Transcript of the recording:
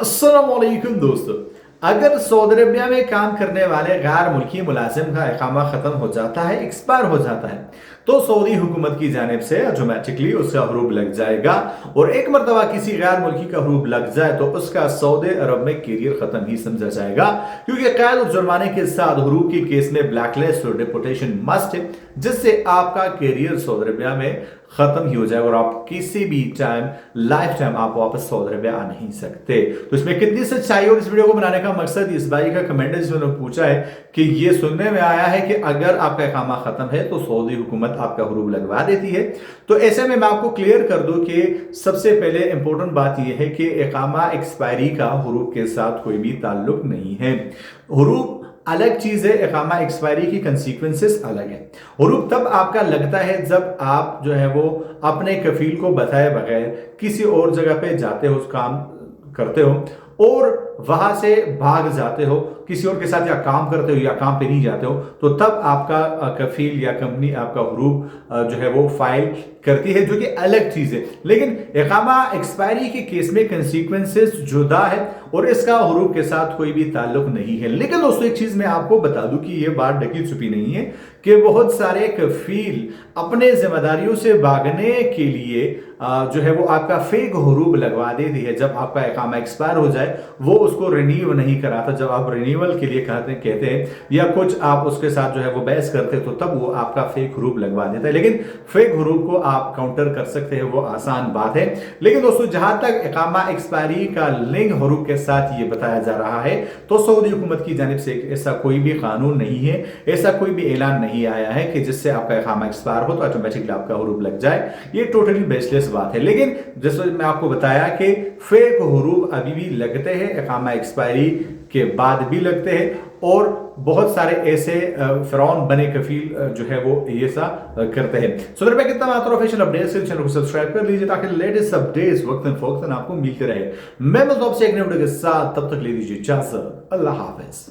अस्सलामुअलैकुम दोस्तों। अगर सऊदी अरबिया में काम करने वाले गैर मुल्की मुलाजिम का इकामा ख़त्म हो जाता है, एक्सपायर हो जाता है, तो सऊदी हुकूमत की जानिब से ऑटोमेटिकली उसका हरूब लग जाएगा। और एक मरतबा किसी गैर मुल्की का हरूब लग जाए तो उसका सऊदी अरब में कैरियर ख़त्म ही समझा जाएगा, क्योंकि कैद और जुर्माने के साथ हरूब के केस में ब्लैकलिस्ट और डिपोटेशन मस्ट है, जिससे आपका कैरियर सऊदी अरबिया में खत्म ही हो जाएगा और आप किसी भी टाइम लाइफ टाइम आप वापस सऊदी अरबिया आ नहीं सकते। तो इसमें कितनी सच्चाई, और इस वीडियो को बनाने का मकसद इस भाई का कमेंट है जिसने पूछा है कि ये सुनने में आया है कि अगर आपका इकामा खत्म है तो सऊदी हुकूमत आपका हरूब लगवा देती है। तो ऐसे में मैं आपको क्लियर कर दूं कि सबसे पहले इंपॉर्टेंट बात यह है कि इकामा एक्सपायरी का हरूब के साथ कोई भी ताल्लुक नहीं है। हरूब अलग चीज है, इकामा एक्सपायरी की कंसीक्वेंसेस अलग है। हरूब तब आपका लगता है जब आप जो है वो अपने कफील को बताए बगैर किसी और जगह पे जाते हो, काम करते हो और वहां से भाग जाते हो, किसी और के साथ या काम करते हो या काम पे नहीं जाते हो, तो तब आपका कफील या कंपनी आपका हरूब जो है वो फाइल करती है, जो कि अलग चीज है। लेकिन इकामा एक्सपायरी के केस में कंसीक्वेंसेस जुदा है और इसका हरूब के साथ कोई भी ताल्लुक नहीं है। लेकिन दोस्तों एक चीज मैं आपको बता दूं कि यह बात ढकी छुपी नहीं है कि बहुत सारे कफील अपने जिम्मेदारियों से भागने के लिए जो है वो आपका फेक हरूब लगवा देती है। जब आपका इकामा एक्सपायर हो जाए वो उसको रिन्यू नहीं कराता, जब आप रिन्यूअल के लिए कहते हैं या कुछ आप उसके साथ जो है वो बहस करते हैं, तो तब वो आपका फेक हरूब लगवा देता है। लेकिन फेक हरूब को आप काउंटर कर सकते हैं, वो आसान बात है। लेकिन दोस्तों जहां तक इकामा एक्सपायरी का लिंक हरूब के साथ ये बताया जा रहा है, तो सऊदी हुकूमत की जानिब से ऐसा कोई भी कानून नहीं है, ऐसा कोई भी ऐलान नहीं आया है कि जिससे आपका इकामा एक्सपायर हो तो ऑटोमेटिकली आपका हरूब लग जाए। ये टोटली बेसलेस बात है। लेकिन जैसे मैं आपको बताया कि फेक हरूब अभी भी लगते हैं, इकामा एक्सपायरी के बाद भी लगते हैं, और बहुत सारे ऐसे फिरौन बने कफील जो है वो ऐसा करते हैं। सो पे कितना मात्र ऑफिशियल अपडेट्स के चैनल को सब्सक्राइब कर लीजिए ताकि लेटेस्ट अपडेट्स वक्तन फौक्तन आपको मिलते रहे। मैं आपसे एक नए वीडियो के साथ, तब तक ले लीजिए इजाजत। अल्लाह हाफिज।